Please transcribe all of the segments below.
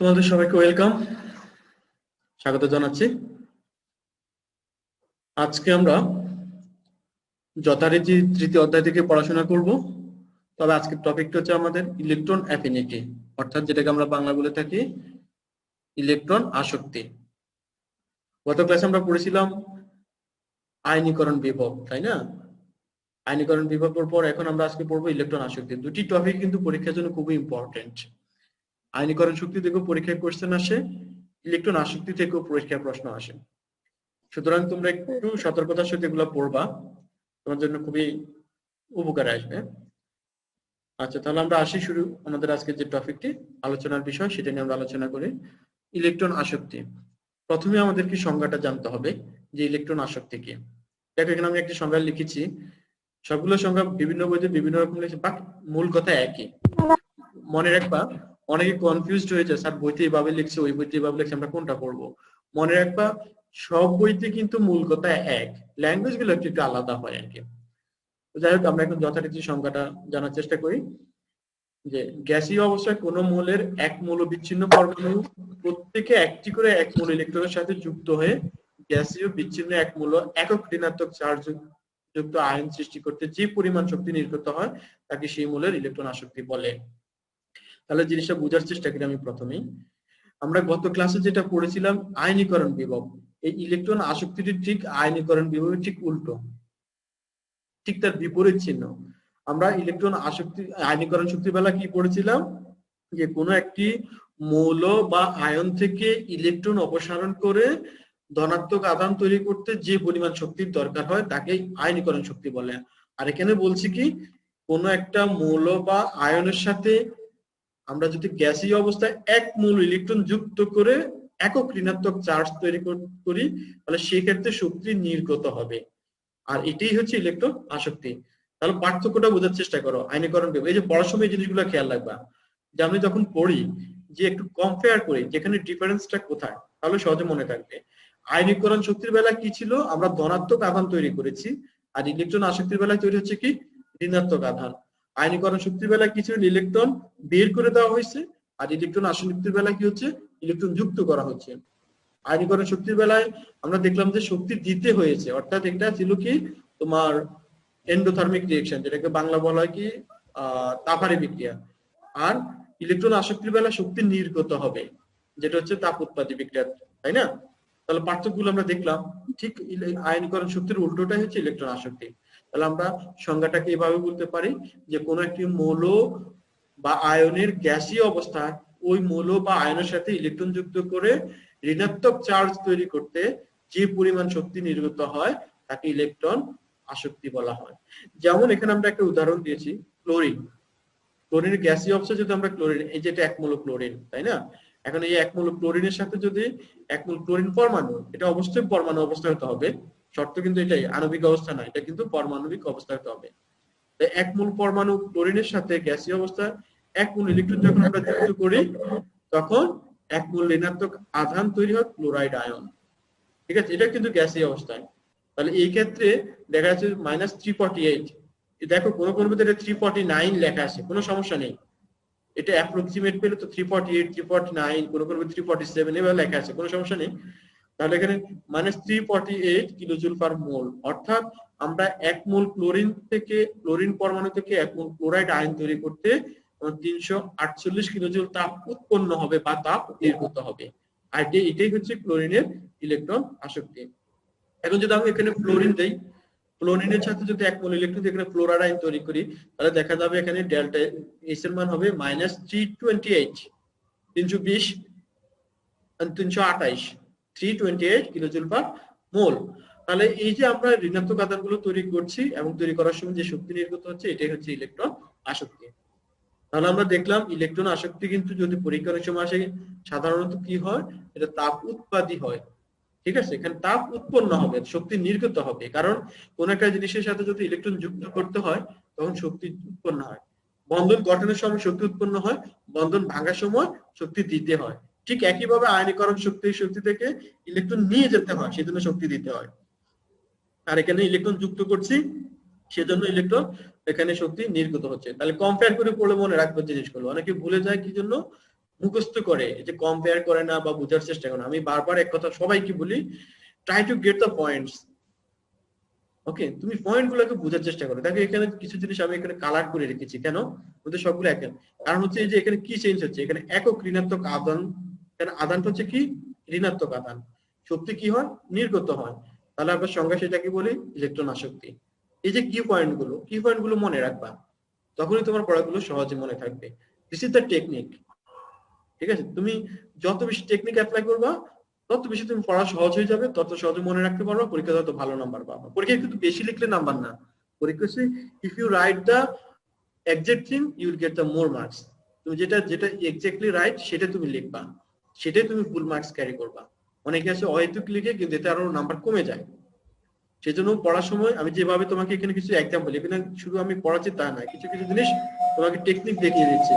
তোমাদের সবাইকে ওয়েলকাম, স্বাগত জানাচ্ছি। আজকে আমরা যথারীতি তৃতীয় অধ্যায় থেকে পড়াশোনা করব। তবে আজকের টপিকটা হচ্ছে আমাদের ইলেকট্রন অ্যাফিনিটি, অর্থাৎ যেটাকে আমরা বাংলা বলে থাকি ইলেকট্রন আসক্তি। গত ক্লাসে আমরা পড়েছিলাম আয়নীকরণ বিভব, তাই না? আয়নীকরণ বিভবের পর এখন আমরা আজকে পড়বো ইলেকট্রন আসক্তি। দুটি টপিক কিন্তু পরীক্ষার জন্য খুবই ইম্পর্টেন্ট। আয়নীকরণ শক্তি থেকেও পরীক্ষায় কোশ্চেন আসে, ইলেকট্রন আসক্তি থেকেও পরীক্ষায় প্রশ্ন আসে। সুতরাং তোমরা একটু সতর্কতার সাথে এগুলো পড়বা, তোমার জন্য খুবই উপকারে আসবে। আচ্ছা, তাহলে আমরা আসি শুরু আমাদের আজকে যে টপিকটি আলোচনার বিষয় সেটা নিয়ে আমরা আলোচনা করি, ইলেকট্রন আসক্তি। প্রথমে আমাদেরকে সংজ্ঞাটা জানতে হবে যে ইলেকট্রন আসক্তি কি। দেখো এখানে আমি একটি সংজ্ঞা লিখেছি, সবগুলো সংজ্ঞা বিভিন্ন বইতে বিভিন্ন রকম লিখেছে, বাট মূল কথা একই। মনে রাখবা, অনেকে কনফিউজড হয়ে যায়, স্যার বইতে এইভাবে লিখছে ওই বইতে এইভাবে লিখছে, আমরা কোনটা পড়বো। মনে রাখবা সব বইতে কিন্তু মূল কথা এক, ল্যাঙ্গুয়েজ গুলো একটু আলাদা হয় আর কি। যাই হোক, আমরা এখন যথারীতি সংজ্ঞাটা জানার চেষ্টা করি। যে গ্যাসীয় অবস্থায় কোন মৌলের এক মৌল বিচ্ছিন্ন পরমাণু প্রত্যেকে একটি করে এক মৌল ইলেকট্রনের সাথে যুক্ত হয়ে গ্যাসীয় বিচ্ছিন্ন এক মৌল একক ঋণাত্মক চার্জ যুক্ত আয়ন সৃষ্টি করতে যে পরিমাণ শক্তি নির্গত হয় তাকে সেই মৌলের ইলেকট্রন আসক্তি বলে। তাহলে জিনিসটা বোঝার চেষ্টা করি আমি প্রথমেই। আমরা গত ক্লাসে যেটা পড়েছিলাম আয়নীকরণ বিভব, এই ইলেকট্রন আসক্তিটি ঠিক আয়নীকরণ বিভবের ঠিক উল্টো, ঠিক তার বিপরীত চিহ্ন। আমরা ইলেকট্রন আসক্তি আয়নীকরণ শক্তির বেলা কি পড়েছিলাম, যে কোনো একটি মৌল বা আয়ন থেকে ইলেকট্রন অপসারণ করে ধনাত্মক আধান তৈরি করতে যে পরিমাণ শক্তির দরকার হয় তাকে আয়নীকরণ শক্তি বলে। আর এখানে বলছি কি, কোনো একটা মৌল বা আয়নের সাথে আমরা যদি গ্যাসীয় অবস্থায় এক মৌল ইলেকট্রন যুক্ত করে একক ঋণাত্মক চার্জ তৈরি করি, তাহলে সেক্ষেত্রে শক্তি নির্গত হবে। আর এটাই হচ্ছে ইলেকট্রন আসক্তি। তাহলে পার্থক্যটা বোঝার চেষ্টা করো আয়নীকরণ বিভব। এই যে পড়ার সময় এই জিনিসগুলো খেয়াল রাখবা, যে আমি যখন পড়ি যে একটু কম্পেয়ার করি যেখানে ডিফারেন্সটা কোথায়, তাহলে সহজে মনে থাকবে। আয়নীকরণ শক্তির বেলা কি ছিল, আমরা ধনাত্মক আধান তৈরি করেছি, আর ইলেকট্রন আসক্তির বেলায় তৈরি হচ্ছে কি ঋণাত্মক আধান। আয়নীকরণ শক্তির বেলায় কি ছিল, ইলেকট্রন বের করে দেওয়া হয়েছে, আর ইলেকট্রন আসক্তির বেলায় কি হচ্ছে, ইলেকট্রন যুক্ত করা হচ্ছে। আয়নীকরণ শক্তির বেলায় আমরা দেখলাম যে শক্তি দিতে হয়েছে, অর্থাৎ এটা ছিল কি তোমার এন্ডোথার্মিক রিঅ্যাকশন, যেটাকে বাংলা বলা হয় কি তাপারি বিক্রিয়া। আর ইলেকট্রন আসক্তির বেলা শক্তি নির্গত হবে, যেটা হচ্ছে তাপ উৎপাদী বিক্রিয়া, তাই না? তাহলে পার্থক্যগুলো আমরা দেখলাম। ঠিক আয়নীকরণ শক্তির উল্টোটাই হচ্ছে ইলেকট্রন আসক্তি। তাহলে আমরা সংজ্ঞাটাকে এভাবে বলতে পারি যে কোনো একটি মৌল বা আয়নের গ্যাসীয় অবস্থায় ওই মৌল বা আয়নের সাথে ইলেকট্রন যুক্ত করে ঋণাত্মক চার্জ তৈরি করতে যে পরিমাণ শক্তি নির্গত হয় তাকে ইলেকট্রন আসক্তি বলা হয়। যেমন এখানে আমরা একটা উদাহরণ দিয়েছি, ক্লোরিন। ক্লোরিনের গ্যাসীয় অবস্থায় যদি আমরা ক্লোরিন, এই যেটা এক মৌল ক্লোরিন, তাই না? এখন এই এক মৌল ক্লোরিনের সাথে যদি এক মৌল ক্লোরিন পরমাণু, এটা অবশ্যই পরমাণু অবস্থায় হতে হবে, শর্ত কিন্তু এটাই, আণবিক অবস্থা না, এটা কিন্তু পারমাণবিক অবস্থায় হতে হবে। এক মূল পরমাণু ক্লোরিনের সাথে গ্যাসীয় অবস্থায় এক মূল ইলেকট্রন যখন আমরা যুক্ত করি, তখন এক মূল ঋণাত্মক আধান তৈরি হয় ক্লোরাইড আয়ন। ঠিক আছে, এটা কিন্তু গ্যাসীয় অবস্থায়। তাহলে এই ক্ষেত্রে দেখা যাচ্ছে -348। দেখো কোনো কোনো ভিতরে 349 লেখা আছে, কোনো সমস্যা নেই, এটা অ্যাপ্রক্সিমেট পেলে তো 348, 349, কোনো কোনো 347 এভাবে লেখা আছে, কোনো সমস্যা নেই। তাহলে এখানে -348 কিলোজুল পার মোল, অর্থাৎ আমরা এক মোল ক্লোরিন পরমাণু থেকে এক মোল ক্লোরাইড আয়ন তৈরি করতে 348 কিলোজুল তাপ উৎপন্ন হবে বা তাপ নির্গত হবে। আর এটাই হচ্ছে ক্লোরিনের ইলেকট্রন আসক্তি। এখন যদি আমি এখানে ফ্লোরিন দেই, ফ্লোরিনের সাথে যদি এক মোল ইলেকট্রন এখানে ফ্লোরাইড আয়ন তৈরি করি, তাহলে দেখা যাবে এখানে ডেল্টা এইচ এর মান হবে -328, 320 328 328 কিলোজুল পার মোল। তাহলে এই যে আমরা ঋণাত্মক আধানগুলো তৈরি করছি এবং তৈরি করার সময় যে শক্তি নির্গত হচ্ছে, এটাই হচ্ছে ইলেকট্রন আসক্তি। তাহলে আমরা দেখলাম ইলেকট্রন আসক্তি কিন্তু যদি পরীক্ষার সময় আসে, সাধারণত কি হয়, এটা তাপ উৎপাদী হয়। ঠিক আছে, এখানে তাপ উৎপন্ন হবে, শক্তি নির্গত হবে, কারণ কোন একটা জিনিসের সাথে যদি ইলেকট্রন যুক্ত করতে হয় তখন শক্তি উৎপন্ন হয়। বন্ধন গঠনের সময় শক্তি উৎপন্ন হয়, বন্ধন ভাঙার সময় শক্তি দিতে হয়। ঠিক একইভাবে আয়নীকরণ শক্তি থেকে ইলেকট্রন নিয়ে যেতে হয়, সেজন্য শক্তি দিতে হয়। আর এখানে ইলেকট্রন যুক্ত করছি, সেজন্য ইলেকট্রন এখানে শক্তি নির্গত হচ্ছে। তাহলে কম্পেয়ার করে পড়লে মনে রাখবে জিনিসগুলো, অনেকে ভুলে যায় কি জন্য, মুখস্থ করে, এই যে কম্পেয়ার করে না বা বোঝার চেষ্টা করে না। আমি বারবার এক কথা সবাইকে বলি, try to get the points. Okay, তুমি পয়েন্ট গুলোকে বোঝার চেষ্টা করো। দেখো এখানে কিছু জিনিস আমি এখানে কালার করে রেখেছি, কেন? ওদের সবগুলো এক, কারণ হচ্ছে এই যে এখানে কি চেঞ্জ হচ্ছে, এখানে একক ঋণাত্মক আধান, এখানে আধানটা হচ্ছে কি ঋণাত্মক আধান, শক্তি কি হয় নির্গত হয়, তাহলে আমরা সংজ্ঞা সেটাকে বলি ইলেকট্রন আসক্তি। এই যে কি পয়েন্টগুলো মনে রাখবা, তখনই তোমার পড়াগুলো সহজে মনে থাকবে। This is the technique. ঠিক আছে, তুমি যত বেশি টেকনিক অ্যাপ্লাই করবা তত বেশি তুমি পড়া সহজ হয়ে যাবে, তত সহজে মনে রাখতে পারবা, পরীক্ষা তত ভালো নাম্বার পাবা। পরীক্ষায় কিন্তু বেশি লিখলে নাম্বার না, পরীক্ষা হচ্ছে if you write the exact thing you will get the more marks. তুমি যেটা এক্স্যাক্টলি রাইট সেটা তুমি লিখবা, সেটাই তুমি ফুল মার্কস ক্যারি করবা। অনেকে আছে অহেতুক লিখে কিন্তু এতে আরো নাম্বার কমে যায়। সেজন্য পড়ার সময় আমি যেভাবে তোমাকে এখানে কিছু এক্সাম্পল, এখানে শুধু আমি পড়াচ্ছি তা নয়, কিছু কিছু জিনিস তোমাকে টেকনিক দেখিয়ে দিচ্ছি,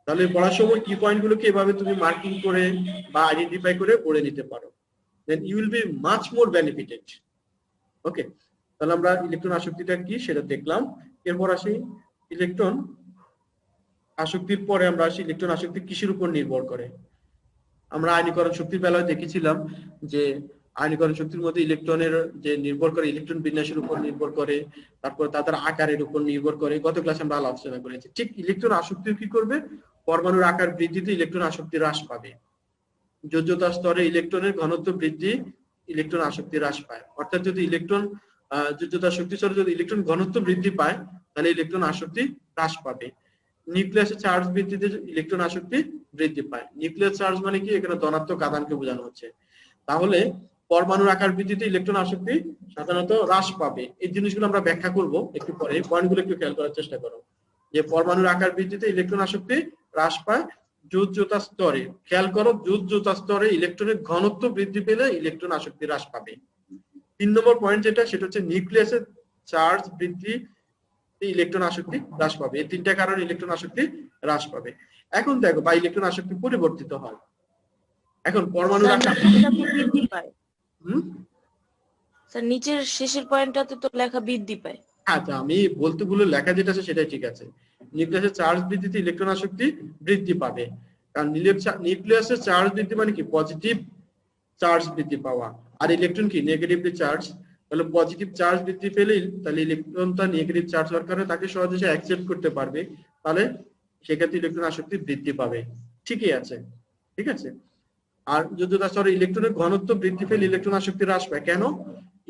তাহলে পড়ার সময় কি পয়েন্ট গুলোকে এভাবে তুমি মার্কিং করে বা আইডেন্টিফাই করে পড়ে নিতে পারো, then you will be much more benefited. Okay, তাহলে আমরা ইলেকট্রন আসক্তিটা কি সেটা দেখলাম। এরপর আসি ইলেকট্রন আসক্তির পরে আমরা আসি ইলেকট্রন আসক্তি কিসের উপর নির্ভর করে। আমরা আয়নীকরণ শক্তির বেলায় দেখেছিলাম যে আয়নীকরণ শক্তির মধ্যে ইলেকট্রনের যে নির্ভর করে ইলেকট্রন বিন্যাসের উপর নির্ভর করে, তারপর তাদের আকারের উপর নির্ভর করে, গত ক্লাসে আমরা আলোচনা করেছি। ঠিক ইলেকট্রন আসক্তিও কি করবে, পরমাণুর আকার বৃদ্ধিতে ইলেকট্রন আসক্তি হ্রাস পাবে। যোজ্যতা স্তরে ইলেকট্রনের ঘনত্ব বৃদ্ধি, ইলেকট্রন আসক্তি হ্রাস পায়। অর্থাৎ যদি ইলেকট্রন যোজ্যতা শক্তি স্তরে যদি ইলেকট্রন ঘনত্ব বৃদ্ধি পায় তাহলে ইলেকট্রন আসক্তি হ্রাস পাবে। নিউক্লিয়াসে চার্জ বৃদ্ধিতে ইলেকট্রন আসক্তি বৃদ্ধি পায়। নিউক্লিয়াস চার্জ মানে কি, এখানে ধনাত্মক আধানকে বোঝানো হচ্ছে। তাহলে পরমাণুর আকার বৃদ্ধিতে ইলেকট্রন আসক্তি সাধারণত হ্রাস পাবে। এই জিনিসগুলো আমরা ব্যাখ্যা করব একটু পরে, পয়েন্টগুলো একটু খেয়াল করার চেষ্টা করো। যে পরমাণুর আকার বৃদ্ধিতে ইলেকট্রন আসক্তি হ্রাস পায়। যোজ্যতা স্তরে খেয়াল করো, যোজ্যতা স্তরে ইলেকট্রনের ঘনত্ব বৃদ্ধি পেলে ইলেকট্রন আসক্তি হ্রাস পাবে। 3 নম্বর পয়েন্ট যেটা, সেটা হচ্ছে নিউক্লিয়াসের চার্জ বৃদ্ধি ইলেকট্রন আসক্তি হ্রাস পাবে। এই তিনটা কারণে ইলেকট্রন আসক্তি হ্রাস পাবে। এখন দেখো বা ইলেকট্রন আসক্তি পরিবর্তিত হয়। এখন পরমাণুর আকার বৃদ্ধি পায়। স্যার নিচের শেষের পয়েন্টটাতে তো লেখা বৃদ্ধি পায়। আচ্ছা, আমি বলতে ভুলে লেখা যেটা আছে সেটাই ঠিক আছে। নিউক্লিয়াসের চার্জ বৃদ্ধিতে ইলেকট্রন আসক্তি বৃদ্ধি পাবে। কারণ নিউক্লিয়াসের চার্জ বৃদ্ধি মানে কি, পজিটিভ চার্জ বৃদ্ধি পাওয়া, আর ইলেকট্রন কি নেগেটিভলি চার্জ। তাহলে পজিটিভ চার্জ বৃদ্ধি পেলেই তাহলে ইলেকট্রনটা নেগেটিভ চার্জ হওয়ার কারণে তাকে সহজে অ্যাকসেপ্ট করতে পারবে, তাহলে সেক্ষেত্রে ইলেকট্রন আসক্তি বৃদ্ধি পাবে। ঠিকই আছে, ঠিক আছে। আর যোজ্যতা স্তরে ইলেকট্রনের ঘনত্ব বৃদ্ধি পেলে ইলেকট্রন আসক্তি হ্রাস পায়। কেন?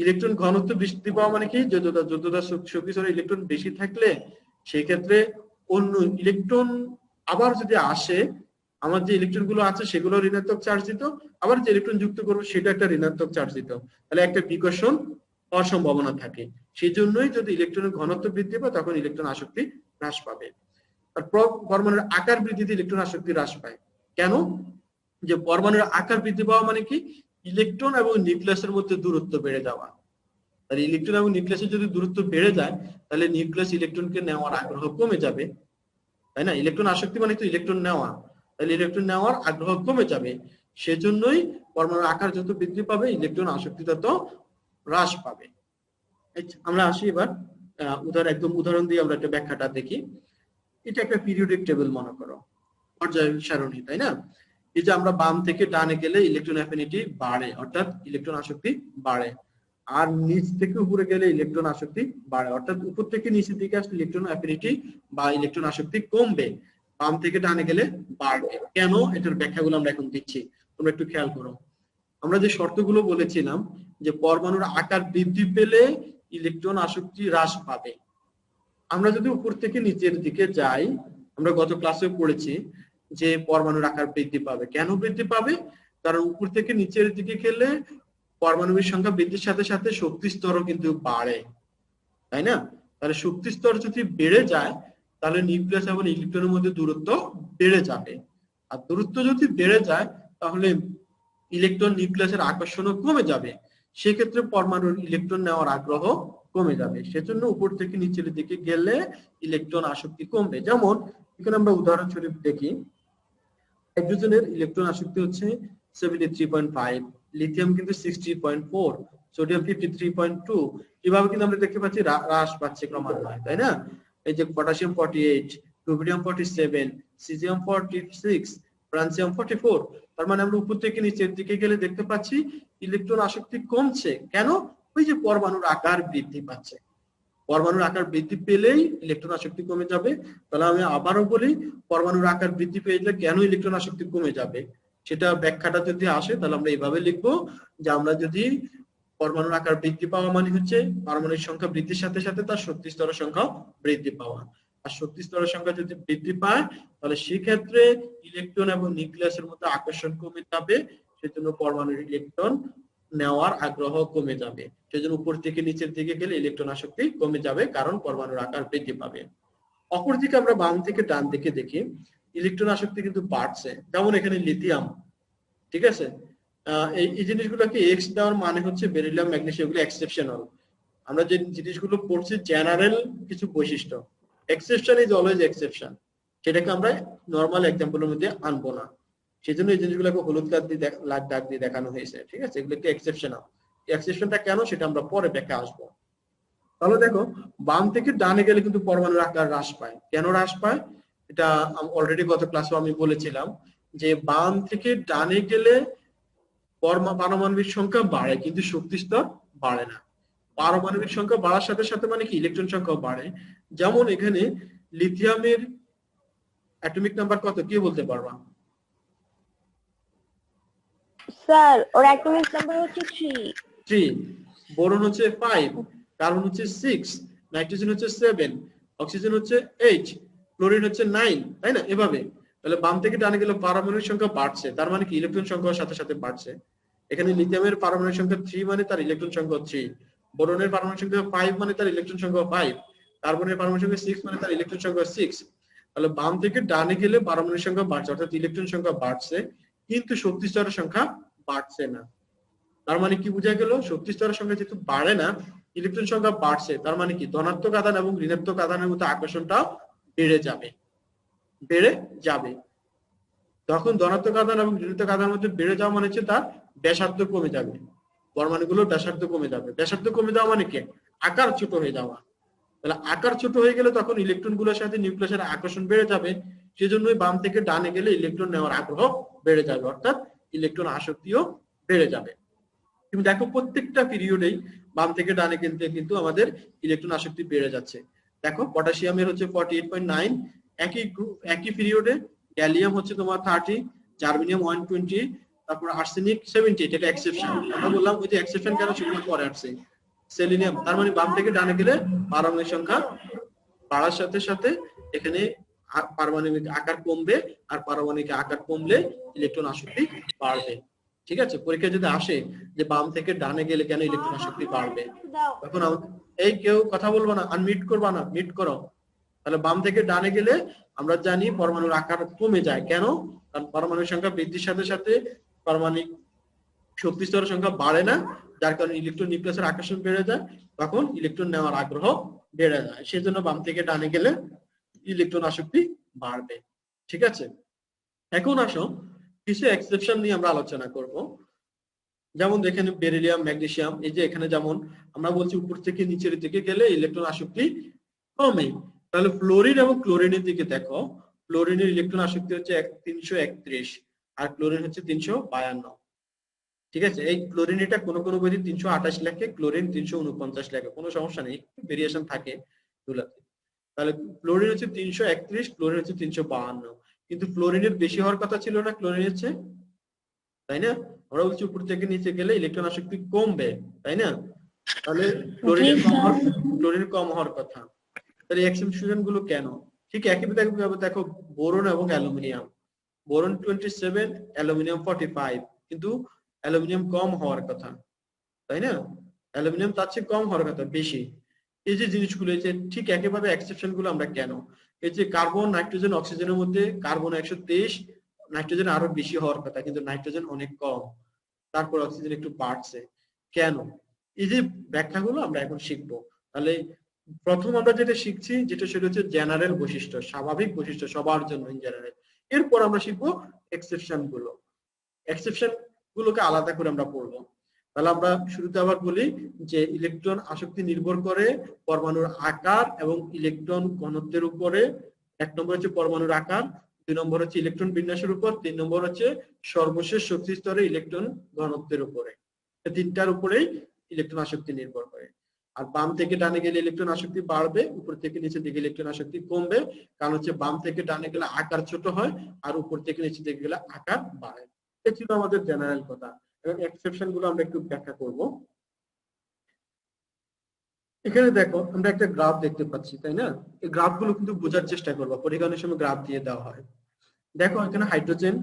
ইলেকট্রন ঘনত্ব বৃদ্ধি পাওয়া মানে কি, যোজ্যতা শক্তি স্তরে ইলেকট্রন বেশি থাকলে সেই ক্ষেত্রে অন্য ইলেকট্রন আবার যদি আসে, আমার যে ইলেকট্রন গুলো আছে সেগুলো ঋণাত্মক চার্জ দিত, আবার যে ইলেকট্রন যুক্ত করবো সেটা একটা ঋণাত্মক চার্জ দিত, তাহলে একটা বিকর্ষণ হওয়ার সম্ভাবনা থাকে। সেই জন্যই যদি ইলেকট্রনের ঘনত্ব বৃদ্ধি পায় তখন ইলেকট্রন আসক্তি হ্রাস পাবে। আর পরমাণুর আকার বৃদ্ধিতে ইলেকট্রন আসক্তি হ্রাস পায়। কেন? যে পরমাণুর আকার বৃদ্ধি পাওয়া মানে কি, ইলেকট্রন এবং নিউক্লিয়াসের মধ্যে দূরত্ব বেড়ে যাওয়া। তাহলে ইলেকট্রন এবং নিউক্লিয়াসের যদি দূরত্ব বেড়ে যায় তাহলে নিউক্লিয়াস ইলেকট্রনকে নেওয়ার আগ্রহ কমে যাবে, তাই না? ইলেকট্রন আসক্তি মানে তো ইলেকট্রন নেওয়া, তাহলে ইলেকট্রন নেওয়ার আগ্রহ কমে যাবে। সেজন্যই পরমাণুর আকার যত বৃদ্ধি পাবে ইলেকট্রন আসক্তি তত হ্রাস পাবে। আমরা আসি এবার উদাহরণ দিয়ে আমরা একটা ব্যাখ্যাটা দেখি। এটা একটা পিরিয়ডিক টেবিল মনে করো, পর্যায় সারণী, তাই না? এই যে আমরা বাম থেকে ডানে গেলে ইলেকট্রন অ্যাফিনিটি বাড়ে, অর্থাৎ ইলেকট্রন আসক্তি বাড়ে। আর নিচ থেকে উপরে গেলে ইলেকট্রন আসক্তি বাড়ে, অর্থাৎ উপর থেকে নিচের দিকে আসলে ইলেকট্রন অ্যাফিনিটি বা ইলেকট্রন আসক্তি কমবে, বাম থেকে ডানে গেলে বাড়বে। কেন? এটার ব্যাখ্যাগুলো আমরা এখন দিচ্ছি, তোমরা একটু খেয়াল করো। আমরা যে শর্তগুলো বলেছিলাম যে পরমাণুর আকার বৃদ্ধি পেলে ইলেকট্রন আসক্তি হ্রাস পাবে। আমরা যদি উপর থেকে নিচের দিকে যাই, আমরা গত ক্লাসে পড়েছি যে পরমাণুর আকার বৃদ্ধি পাবে। কেন বৃদ্ধি পাবে? কারণ উপর থেকে নিচের দিকে গেলে পরমাণুর সংখ্যা বৃদ্ধির সাথে সাথে শক্তি স্তরও কিন্তু বাড়ে, তাই না? তাহলে শক্তি স্তর যদি বেড়ে যায় তাহলে নিউক্লিয়াস এবং ইলেকট্রনের মধ্যে দূরত্ব বেড়ে যাবে। আর দূরত্ব যদি বেড়ে যায় তাহলে ইলেকট্রন নিউক্লিয়াসের আকর্ষণও কমে যাবে, সেক্ষেত্রে পরমাণুর ইলেকট্রন নেওয়ার আগ্রহ কমে যাবে। সেজন্য উপর থেকে নিচের দিকে গেলে ইলেকট্রন আসক্তি কমবে। যেমন এখানে আমরা উদাহরণস্বরূপ দেখি, হাইড্রোজেনের ইলেকট্রন আসক্তি হচ্ছে 73.5, লিথিয়াম কিন্তু 60.4, সোডিয়াম 53.2। এভাবে কিন্তু আমরা দেখতে পাচ্ছি হ্রাস পাচ্ছে ক্রমান্বয়ে, তাই না? এই যে পটাশিয়াম 48, রুবিডিয়াম 47, সিজিয়াম 46, ফ্রান্সিয়াম 44। তার মানে আমরা উপর থেকে নিচের দিকে গেলে দেখতে পাচ্ছি ইলেকট্রন আসক্তি কমছে। কেন? ওই যে পরমাণুর আকার বৃদ্ধি পাচ্ছে। পরমাণুর আকার বৃদ্ধি পেলেই ইলেকট্রন আসক্তি কমে যাবে। তাহলে আমি আবারও বলি, পরমাণুর আকার বৃদ্ধি পেলে কেন ইলেকট্রন আসক্তি কমে যাবে সেটা ব্যাখ্যাটা যদি আসে তাহলে আমরা এইভাবে লিখবো যে আমরা যদি পরমাণুর আকার বৃদ্ধি পাওয়া মানে হচ্ছে পারমাণবিক সংখ্যা বৃদ্ধির সাথে সাথে তার শক্তি স্তরের সংখ্যা বৃদ্ধি পাওয়া। আর শক্তি স্তরের সংখ্যা যদি বৃদ্ধি পায় তাহলে সেক্ষেত্রে ইলেকট্রন এবং নিউক্লিয়াসের মধ্যে আকর্ষণ কমে যাবে, সেজন্য পরমাণুর ইলেকট্রন নেওয়ার আগ্রহ কমে যাবে। সেজন্য উপর থেকে নিচের দিকে গেলে ইলেকট্রন আসক্তি কমে যাবে, কারণ পরমাণুর আকার বৃদ্ধি পাবে। অপরদিকে আমরা বাম থেকে ডান দিকে দেখি ইলেকট্রন আসক্তি কিন্তু বাড়ছে। যেমন এখানে লিথিয়াম, ঠিক আছে, এই জিনিসগুলোকে এক্স দেওয়ার মানে হচ্ছে বেরিলিয়াম, ম্যাগনেসিয়াম এগুলো এক্সেপশনাল। আমরা যে জিনিসগুলো পড়ছি জেনারেল কিছু বৈশিষ্ট্য, এক্সেপশন ইজ অলওয়েজ এক্সেপশন, সেটাকে আমরা নরমাল এক্সাম্পলের মধ্যে আনবো না। সেজন্য এই জিনিসগুলোকে হলুদ কার্ড দিয়ে দাগ দিয়ে দেখানো হয়েছে, ঠিক আছে, এগুলোকে এক্সেপশনাল। এক্সেপশনটা কেন সেটা আমরা পরে ব্যাখ্যা আসবো। তাহলে দেখো বাম থেকে ডানে গেলে কিন্তু পরমাণুর আকার হ্রাস পায়। কেন হ্রাস পায় এটা অলরেডি গত ক্লাসে আমি বলেছিলাম যে বাম থেকে ডানে গেলে পারমাণবিক সংখ্যা বাড়ে কিন্তু শক্তি স্তর বাড়ে না। পারমাণবিক সংখ্যা বাড়ার সাথে সাথে মানে কি ইলেকট্রন সংখ্যাও বাড়ে। যেমন এখানে লিথিয়ামের অ্যাটমিক নাম্বার কত, কে বলতে পারবা? স্যার ওর অ্যাটমিক নাম্বার হচ্ছে 3। 3। বোরন হচ্ছে 5, কার্বন হচ্ছে 6, নাইট্রোজেন হচ্ছে 7, অক্সিজেন হচ্ছে 8, ক্লোরিন হচ্ছে 9, তাই না? এভাবে তাহলে বাম থেকে ডানে গেলে পারমাণবিক সংখ্যা বাড়ছে, তার মানে কি ইলেকট্রন সংখ্যার সাথে সাথে বাড়ছে। এখানে লিথিয়ামের পারমাণবিক সংখ্যা 3 মানে তার ইলেকট্রন সংখ্যা 3, বোরনের পারমাণবিক সংখ্যা 5 মানে তার ইলেকট্রন সংখ্যা 5, কার্বনের পারমাণবিক সংখ্যা 6 মানে তার ইলেকট্রন সংখ্যা 6। তাহলে বাম থেকে ডানে গেলে পারমাণবিক সংখ্যা বাড়ছে, অর্থাৎ ইলেকট্রন সংখ্যা বাড়ছে, কিন্তু শক্তি স্তরের সংখ্যা বাড়ছে না। তার মানে কি বোঝা গেল? শক্তি স্তরের সংখ্যা যেহেতু বাড়ে না, ইলেকট্রন সংখ্যা বাড়ছে, তার মানে কি ধনাত্মক আধান এবং ঋণাত্মক আধানের মধ্যে আকর্ষণটা বেড়ে যাবে। তখন ধনাত্মক আধান এবং ঋণাত্মক আধানের মধ্যে বেড়ে যাওয়া মানে হচ্ছে তার ব্যাসার্ধ কমে যাবে, পরমাণুগুলোর ব্যাসার্ধ কমে যাবে। ব্যাসার্ধ কমে যাওয়া মানে কি আকার ছোট হয়ে যাওয়া। তাহলে আকার ছোট হয়ে গেলে তখন ইলেকট্রনগুলোর সাথে নিউক্লিয়াসের আকর্ষণ বেড়ে যাবে, সেজন্যই বাম থেকে ডানে গেলে ইলেকট্রন নেওয়ার আগ্রহ বেড়ে যাবে, অর্থাৎ ইলেকট্রন আসক্তিও বেড়ে যাবে। তুমি দেখো প্রত্যেকটা পিরিয়ডেই বাম থেকে ডানে কিন্তু আমাদের ইলেকট্রন আসক্তি বেড়ে যাচ্ছে। দেখো পটাশিয়ামের হচ্ছে 48.9 একই পিরিয়ডে, গ্যালিয়াম হচ্ছে তোমার 30, জার্মেনিয়াম 120, তারপর আর্সেনিক 70, এটা এক্সেপশন। আমরা বললাম ওই যে এক্সেপশন কেন সেগুলো পরে আসছে। সেলিনিয়াম, তার মানে বাম থেকে ডানে গেলে পারমাণবিক সংখ্যা বাড়ার সাথে সাথে এখানে পারমাণবিক আকার কমবে, আর পারমাণবিক আকার কমলে ইলেকট্রন আসক্তি বাড়বে। ঠিক আছে, পরীক্ষা যদি আসে যে বাম থেকে ডানে গেলে কেন ইলেকট্রন আসক্তি বাড়বে, তখন এই কেউ কথা বলবো না, আনমিউট করবা না, মিউট করো। তাহলে বাম থেকে ডানে গেলে আমরা জানি পরমাণুর আকার কমে যায়। কেন? কারণ পরমাণুর সংখ্যা বৃদ্ধির সাথে সাথে পারমাণবিক শক্তি স্তরের সংখ্যা বাড়ে না, যার কারণে ইলেকট্রন নিউক্লিয়াসের আকর্ষণ বেড়ে যায়, তখন ইলেকট্রন নেওয়ার আগ্রহ বেড়ে যায়। সেজন্য বাম থেকে ডানে গেলে ইলেকট্রন আসক্তি বাড়বে। ঠিক আছে, এখন আসো কিছু এক্সেপশন নিয়ে আমরা আলোচনা করব। যেমন দেখেন বেরিলিয়াম, ম্যাগনেসিয়াম, এই যে এখানে যেমন আমরা বলছি উপর থেকে নিচের দিকে গেলে ইলেকট্রন আসক্তি কমে। তাহলে ফ্লোরিন এবং ক্লোরিনের দিকে দেখো, ফ্লোরিনের ইলেকট্রন আসক্তি হচ্ছে 331 আর ক্লোরিন হচ্ছে 352। ঠিক আছে, এই ক্লোরিন এটা কোনো কোনো বইতে 328 লেখে, ক্লোরিন 349 লেখে, কোনো সমস্যা নেই, একটু ভেরিয়েশন থাকে দুলাতে। তাহলে ফ্লোরিন হচ্ছে 331, ক্লোরিন হচ্ছে 352, কিন্তু ফ্লোরিনের বেশি হওয়ার কথা ছিল না ক্লোরিনের চেয়ে, তাই না? আমরা বলছি উপর থেকে নিচে গেলে ইলেকট্রন আসক্তি কমবে, তাই না? তাহলে ক্লোরিন কম হওয়ার কথা। তাহলে এক্সেপশন গুলো কেন? ঠিক একই ভাবে দেখো বোরন এবং অ্যালুমিনিয়াম, বোরন 27, অ্যালুমিনিয়াম 45, কিন্তু অ্যালুমিনিয়াম কম হওয়ার কথা, তাই না? অ্যালুমিনিয়াম তার চেয়ে কম হওয়ার কথা বেশি। এই যে জিনিসগুলো, এই যে ঠিক একইভাবে এক্সেপশন গুলো আমরা কেন? এই যে কার্বন, নাইট্রোজেন, অক্সিজেনের মধ্যে কার্বন 123, নাইট্রোজেন আরো বেশি হওয়ার কথা, কিন্তু নাইট্রোজেন অনেক কম, তারপর অক্সিজেন একটু বাড়ছে কেন? এই যে ব্যাখ্যাগুলো আমরা এখন শিখবো। তাহলে প্রথম আমরা যেটা শিখছি যেটা সেটা হচ্ছে জেনারেল বৈশিষ্ট্য, স্বাভাবিক বৈশিষ্ট্য সবার জন্য ইন জেনারেল। এরপর আমরা শিখবো এক্সেপশন গুলো, এক্সেপশন গুলোকে আলাদা করে আমরা পড়বো। তাহলে আমরা শুরুতে আবার বলি যে ইলেকট্রন আসক্তি নির্ভর করে পরমাণুর আকার এবং ইলেকট্রন ঘনত্বের উপরে। এক নম্বর হচ্ছে পরমাণুর আকার, 2 নম্বর হচ্ছে ইলেকট্রন বিন্যাসের উপর, 3 নম্বর হচ্ছে সর্বশেষ শক্তি স্তরে ইলেকট্রন ঘনত্বের উপরে। এই তিনটার উপরেই ইলেকট্রন আসক্তি নির্ভর করে। আর বাম থেকে ডানে গেলে ইলেকট্রন আসক্তি বাড়বে, উপর থেকে নিচে দিকে ইলেকট্রন আসক্তি কমবে, কারণ হচ্ছে বাম থেকে ডানে গেলে আকার ছোট হয় আর উপর থেকে নিচে দিকে গেলে আকার বাড়ে। এটা ছিল আমাদের জেনারেল কথা, এবং এক্সেপশন গুলো আমরা একটু ব্যাখ্যা করব। এখানে দেখো আমরা একটা গ্রাফ দেখতে পাচ্ছি, তাই না? এই গ্রাফ গুলো কিন্তু বোঝার চেষ্টা করবো, পরীক্ষার সময় গ্রাফ দিয়ে দেওয়া হয়। দেখো এখানে হাইড্রোজেন,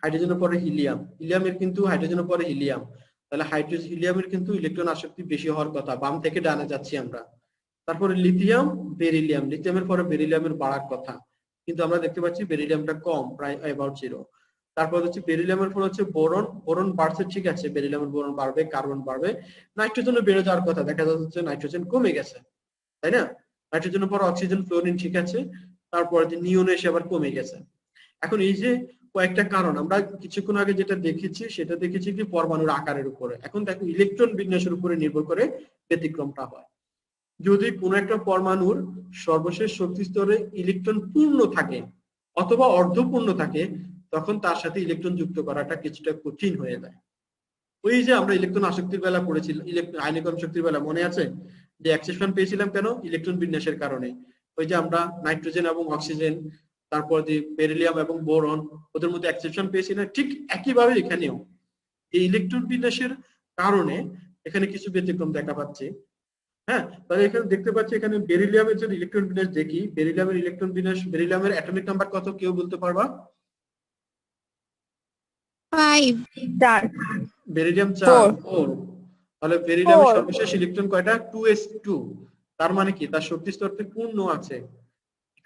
হাইড্রোজেনের পরে হিলিয়াম, হিলিয়ামের কিন্তু হাইড্রোজেনের পরে হিলিয়াম, তাহলে হাইড্রোজেন হিলিয়ামের কিন্তু ইলেকট্রন আসক্তি বেশি হওয়ার কথা, বাম থেকে ডানে যাচ্ছি আমরা। তারপরে লিথিয়াম, বেরিলিয়াম, লিথিয়ামের পরে বেরিলিয়ামের বাড়ার কথা, কিন্তু আমরা দেখতে পাচ্ছি বেরিলিয়ামটা কম, প্রায় অ্যাবাউট 0। তারপর হচ্ছে বেরিলিয়ামের পর হচ্ছে বোরন, বোরন বাড়ছে, ঠিক আছে, বেরিলিয়ামের বোরন বাড়বে, কার্বন বাড়বে। নাইট্রোজেনও বেড়ে যাওয়ার কথা, দেখা যাচ্ছে নাইট্রোজেন কমে গেছে, তাই না? নাইট্রোজেনের পর অক্সিজেন, ফ্লোরিন, ঠিক আছে, তারপরে যে নিয়ন এসে আবার কমে গেছে। এখন এই যে কয়েকটা কারণ, আমরা কিছুক্ষণ আগে যেটা দেখেছি সেটা দেখেছি কি পরমাণুর আকারের উপরে, এখন দেখো ইলেকট্রন বিন্যাসের উপরে নির্ভর করে ব্যতিক্রমটা হয়। যদি কোনো একটা পরমাণুর সর্বশেষ শক্তি স্তরে ইলেকট্রন পূর্ণ থাকে অথবা অর্ধপূর্ণ থাকে, তখন তার সাথে ইলেকট্রন যুক্ত করাটা কিছুটা কঠিন হয়ে যায়। ওই যে আমরা ইলেকট্রন আসক্তির বেলা পড়েছিলাম, আয়নীকরণ শক্তির বেলা মনে আছে যে এক্সেপশন পেয়েছিলাম কেন? ইলেকট্রন বিন্যাসের কারণে। ওই যে আমরা নাইট্রোজেন এবং অক্সিজেন, তারপর যে বেরিলিয়াম এবং বোরন, ওদের মধ্যে এক্সেপশন পেয়েছি না? ঠিক একইভাবে এখানেও এই ইলেকট্রন বিন্যাসের কারণে এখানে কিছু ব্যতিক্রম দেখা পাচ্ছে। হ্যাঁ, তাহলে এখানে দেখতে পাচ্ছি, এখানে বেরিলিয়ামের যদি ইলেকট্রন বিন্যাস দেখি, বেরিলিয়ামের ইলেকট্রন বিন্যাস, বেরিলিয়ামের অ্যাটমিক নাম্বার কত কেউ বলতে পারবা? 5 4 বেরিলিয়াম 4, 4। তাহলে বেরিলিয়ামের 4 সর্বশেষ ইলেকট্রন কয়টা? 2s2। তার মানে কি তার শক্তি স্তরটি পূর্ণ আছে,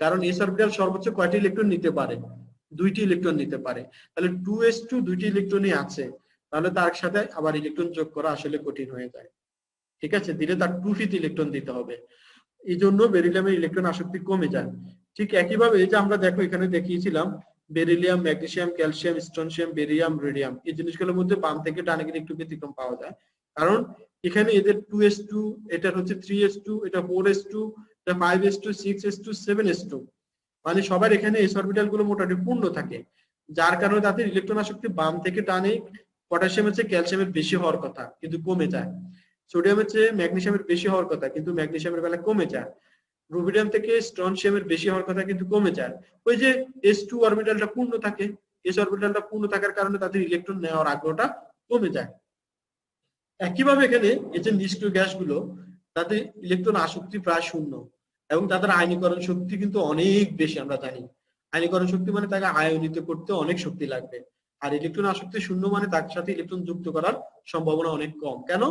কারণ এস অরবিটাল সর্বোচ্চ কয়টি ইলেকট্রন নিতে পারে? 2টি ইলেকট্রন নিতে পারে। তাহলে 2s2 2টি ইলেকট্রনই আছে, তাহলে তার সাথে আবার ইলেকট্রন যোগ করা আসলে কঠিন হয়ে যায়, ঠিক আছে, দিলে তার 2 ইলেকট্রন দিতে হবে। এই জন্য বেরিলিয়ামের ইলেকট্রন আসক্তি কমে যায়। ঠিক একইভাবে এই যে আমরা দেখো এখানে দেখিয়েছিলাম beryllium, magnesium, calcium, strontium, barium, radium, এই জিনিসগুলোর মধ্যে বাম থেকে ডানে গেলে একটু ব্যতিক্রম পাওয়া যায়, কারণ এখানে এদের 2s2, এটা হচ্ছে 3s2, এটা 4s2, এটা 5s2, 6s2, 7s2, মানে সবার এখানে এস অরবিটাল গুলো মোটামুটি পূর্ণ থাকে, যার কারণে তাদের ইলেকট্রন আসক্তি বাম থেকে ডানে পটাশিয়ামের চেয়ে ক্যালসিয়ামের বেশি হওয়ার কথা কিন্তু কমে যায়, সোডিয়ামের চেয়ে ম্যাগনেসিয়ামের বেশি হওয়ার কথা কিন্তু ম্যাগনেসিয়ামের বেলা কমে যায়, রুবিডিয়াম থেকে স্ট্রনসিয়ামের বেশি হওয়ার কথা কিন্তু কমে যায়। ওই যে s2 অরবিটালটা পূর্ণ থাকে, s অরবিটালটা পূর্ণ থাকার কারণে তাদের ইলেকট্রন নেওয়ার আগ্রহটা কমে যায়। একইভাবে এখানে এই যে নিষ্ক্রিয় গ্যাসগুলো, তাদের ইলেকট্রন আসক্তি প্রায় শূন্য, এবং তাদের আয়নীকরণ শক্তি কিন্তু অনেক বেশি। আমরা জানি আয়নীকরণ শক্তি মানে তাকে আয়নিত করতে অনেক শক্তি লাগবে, আর ইলেকট্রন আসক্তি শূন্য মানে তার সাথে ইলেকট্রন যুক্ত করার সম্ভাবনা অনেক কম। কেন?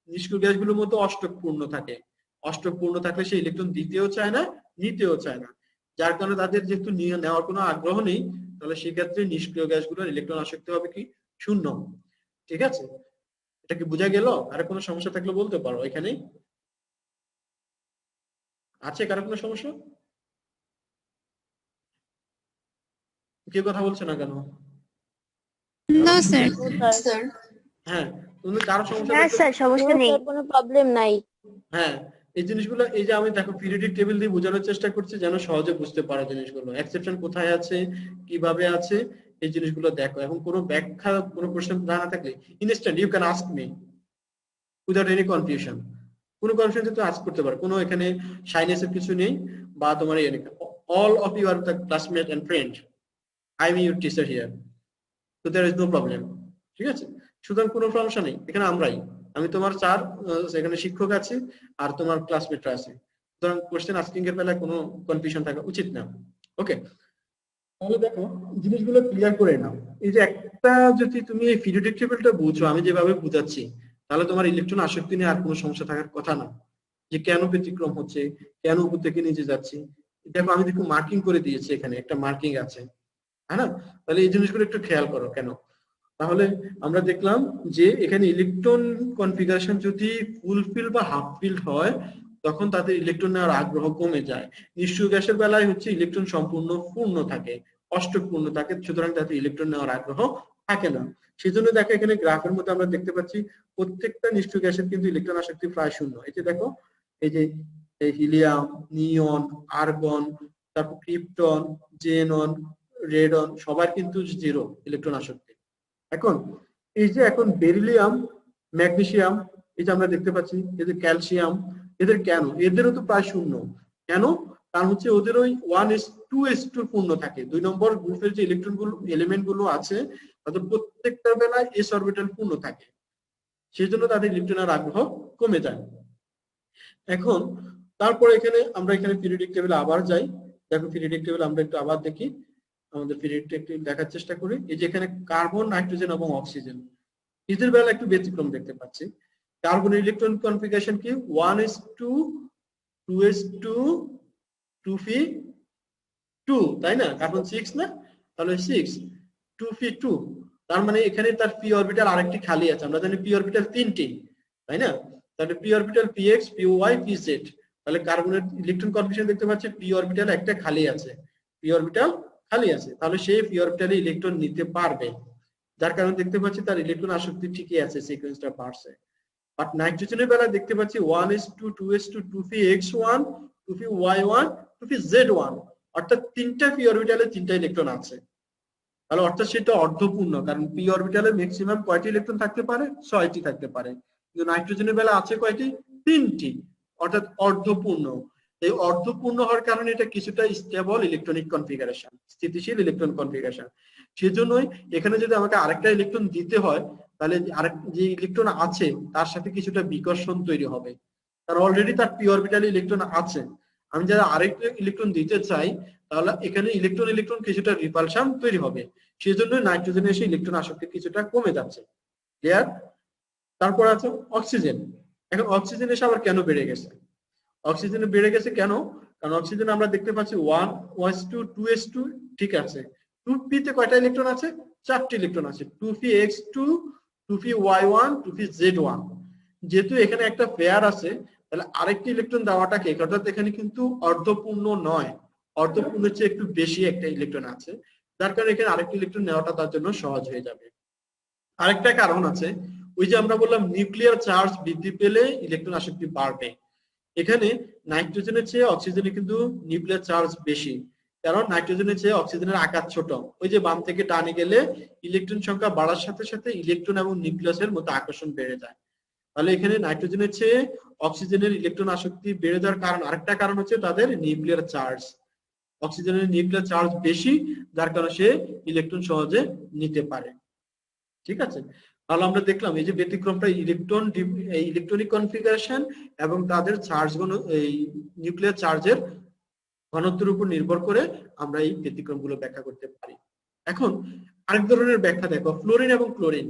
নিষ্ক্রিয় গ্যাসগুলোর মধ্যে অষ্টক পূর্ণ থাকে, অষ্টক পূর্ণ থাকলে সে ইলেকট্রন দিতেও চায় না, নিতেও চায় না, যার কারণে তাদের যেহেতু নেওয়ার কোনো আগ্রহ নেই, তাহলে সেক্ষেত্রে নিষ্ক্রিয় গ্যাসগুলোর ইলেকট্রন আসক্তি হবে কি? শূন্য। ঠিক আছে, এটা কি বোঝা গেল? আর কোনো সমস্যা থাকলে বলতে পারো। এখানে আছে কারো কোনো সমস্যা? কেউ কথা বলছে না কেন? No, sir. স্যার। হ্যাঁ, তুমি কারো সমস্যা হ্যাঁ থাকলে, স্যার, সমস্যা নেই, কোনো প্রবলেম নাই। হ্যাঁ, এই জিনিসগুলো, এই যে আমি দেখো পিরিয়ডিক টেবিল দিয়ে বোঝানোর চেষ্টা করছি যেন সহজে বুঝতে পারো জিনিসগুলো, এক্সেপশন কোথায় আছে, কিভাবে আছে, এই জিনিসগুলো দেখো। এবং কোনো ব্যাখ্যা, কোনো প্রশ্ন জানা থাকলে instant you can ask me without any confusion. কোনো কনফিউশন তুমি আস্ক করতে পারো, কোনো এখানে শাইনেসের কিছু নেই, বা তোমার all of you are the classmate and friend, I am your teacher here, তো দেয়ার ইজ নো প্রবলেম। ঠিক আছে, সুতরাং কোনো সমস্যা নেই, এখানে আমরাই, আমি তোমার স্যার, এখানে শিক্ষক আছে আর তোমার ক্লাসমেটরা আছে, সুতরাং কোশ্চেন আস্কিং এর বেলায় কোনো কনফিউশন থাকা উচিত না। ওকে, তাহলে দেখো জিনিসগুলো ক্লিয়ার করে নাও। এই যে একটা, যদি তুমি এই পিরিয়ডিক টেবিলটা বুঝো আমি যেভাবে বুঝাচ্ছি, তাহলে তোমার ইলেকট্রন আসক্তি নিয়ে আর কোনো সমস্যা থাকার কথা না, যে কেন ব্যতিক্রম হচ্ছে, কেন উপর থেকে নিচে যাচ্ছে। দেখো আমি দেখো মার্কিং করে দিয়েছি, এখানে একটা মার্কিং আছে, হ্যাঁ না? তাহলে এই জিনিসগুলো একটু খেয়াল করো কেন। তাহলে আমরা দেখলাম যে এখানে ইলেকট্রন কনফিগারেশন যদি ফুলফিল বা হাফ ফিল্ড হয়, তখন তাদের ইলেকট্রন নেওয়ার আগ্রহ কমে যায়। নিষ্ক্রিয় গ্যাসের বেলায় হচ্ছে ইলেকট্রন সম্পূর্ণ পূর্ণ থাকে, অষ্টক পূর্ণ থাকে, সুতরাং তাদের ইলেকট্রন নেওয়ার আগ্রহ থাকে না। সেই জন্য দেখো এখানে গ্রাফের মধ্যে আমরা দেখতে পাচ্ছি প্রত্যেকটা নিষ্ক্রিয় গ্যাসের কিন্তু ইলেকট্রন আসক্তি প্রায় শূন্য। এই যে দেখো, এই যে হিলিয়াম, নিয়ন, আর্গন, তারপর ক্রিপ্টন, জেনন, রেডন সবার কিন্তু 0 ইলেকট্রন আসক্তি। এখন এই যে এখন বেরিলিয়াম, ম্যাগনেসিয়াম, এই যে আমরা দেখতে পাচ্ছি এই যে ক্যালসিয়াম, এদের কেন এদেরও তো প্রায় শূন্য। কেন? কারণ হচ্ছে ওদের ওই 1s2s2 পূর্ণ থাকে। 2 নম্বর গ্রুপের যে ইলেকট্রন গুলো এলিমেন্ট গুলো আছে তাদের প্রত্যেকটা বেলায় s অরবিটাল পূর্ণ থাকে, সেই জন্য তাদের ইলেকট্রনের আগ্রহ কমে যায়। এখন তারপর এখানে আমরা এখানে পিরিয়ডিক টেবিলে আবার যাই। দেখো পিরিয়ডিক টেবিল আমরা একটু আবার দেখি, আমাদের পিরিয়ডিক টেবিল দেখার চেষ্টা করি। এই যে এখানে কার্বন, নাইট্রোজেন এবং অক্সিজেন, এদের বেলা একটু ব্যতিক্রম দেখতে পাচ্ছি। কার্বনের ইলেকট্রন কনফিগারেশন কি 1s2 2s2 2p2, তাই না? কার্বন 6 না, তাহলে 6 2p2, তার মানে এখানে তার p অরবিটাল আরেকটি খালি আছে। আমরা জানি p অরবিটাল 3টি, তাই না? তাহলে p orbital px py pz, তাহলে কার্বনের ইলেকট্রন কনফিগারেশন দেখতে পাচ্ছি p অরবিটাল একটা খালি আছে, p অরবিটাল খালি আছে, তাহলে সে p অরবিটালে ইলেকট্রন নিতে পারবে, যার কারণে দেখতে পাচ্ছি তার ইলেকট্রন আসক্তি ঠিকই আছে, সিকোয়েন্সটা বাড়ছে। বাট নাইট্রোজেনের বেলা দেখতে পাচ্ছি 1s2 2s2 2px1 2py1 2pz1, অর্থাৎ তিনটা p অরবিটালে তিনটা ইলেকট্রন আছে। তাহলে অর্থাৎ সেটা অর্ধপূর্ণ, কারণ p অরবিটালে ম্যাক্সিমাম কয়টি ইলেকট্রন থাকতে পারে? 6টি থাকতে পারে, কিন্তু নাইট্রোজেনের বেলা আছে কয়টি? 3টি, অর্থাৎ অর্ধপূর্ণ। এই অর্ধপূর্ণ হওয়ার কারণে এটা কিছুটা স্টেবল ইলেকট্রনিক কনফিগারেশন, স্থিতিশীল ইলেকট্রন কনফিগারেশন। সেজন্যই এখানে যদি আমাকে আরেকটা ইলেকট্রন দিতে হয়, তাহলে আরেক যে ইলেকট্রন আছে তার সাথে কিছুটা বিকর্ষণ তৈরি হবে, কারণ অলরেডি তার p অরবিটালে ইলেকট্রন আছে। আমি যারা আরেকটা ইলেকট্রন দিতে চাই, তাহলে এখানে ইলেকট্রন ইলেকট্রন কিছুটা রিপালশন তৈরি হবে, সেজন্য নাইট্রোজেনে এসে ইলেকট্রন আসক্তি কিছুটা কমে যাচ্ছে। ক্লিয়ার? তারপর আছে অক্সিজেন। এখন অক্সিজেন এসে আবার কেন বেড়ে গেছে? অক্সিজেন বেড়ে গেছে কেন? কারণ অক্সিজেন আমরা দেখতে পাচ্ছি 1s2 2s2, ঠিক আছে। 2p তে কয়টা ইলেকট্রন আছে? 4টি ইলেকট্রন আছে, 2px2 2py1 2pz1। যেহেতু এখানে একটা পেয়ার আছে, তাহলে আরেকটি ইলেকট্রন দেওয়াটাকে, অর্থাৎ এখানে কিন্তু অর্ধপূর্ণ নয়, অর্ধপূর্ণের চেয়ে একটু বেশি একটা ইলেকট্রন আছে, যার কারণে এখানে আরেকটি ইলেকট্রন নেওয়াটা তার জন্য সহজ হয়ে যাবে। আরেকটা কারণ আছে, ওই যে আমরা বললাম নিউক্লিয়ার চার্জ বৃদ্ধি পেলে ইলেকট্রন আসক্তি বাড়বে। এখানে নাইট্রোজেনের চেয়ে অক্সিজেনে কিন্তু নিউক্লিয়ার চার্জ বেশি, কারণ নাইট্রোজেনের চেয়ে অক্সিজেনের আকার ছোট। ওই যে বাম থেকে ডানে গেলে ইলেকট্রন সংখ্যা বাড়ার সাথে সাথে ইলেকট্রন এবং নিউক্লিয়াসের মধ্যে আকর্ষণ বেড়ে যায়। তাহলে এখানে নাইট্রোজেনের চেয়ে অক্সিজেনের ইলেকট্রন আসক্তি বেড়ে যাওয়ার কারণ, আরেকটা কারণ হচ্ছে তাদের নিউক্লিয়ার চার্জ। অক্সিজেনের নিউক্লিয়ার চার্জ বেশি, যার কারণে সে ইলেকট্রন সহজে নিতে পারে। ঠিক আছে, তাহলে আমরা দেখলাম এই যে ব্যতিক্রমটা ইলেকট্রনিক কনফিগারেশন এবং তাদের চার্জ এই নিউক্লিয়ার চার্জের ঘনত্বের উপর নির্ভর করে আমরা এই ব্যতিক্রমগুলো ব্যাখ্যা করতে পারি। এখন আরেক ধরনের ব্যাখ্যা দেখো, ফ্লোরিন এবং ক্লোরিন,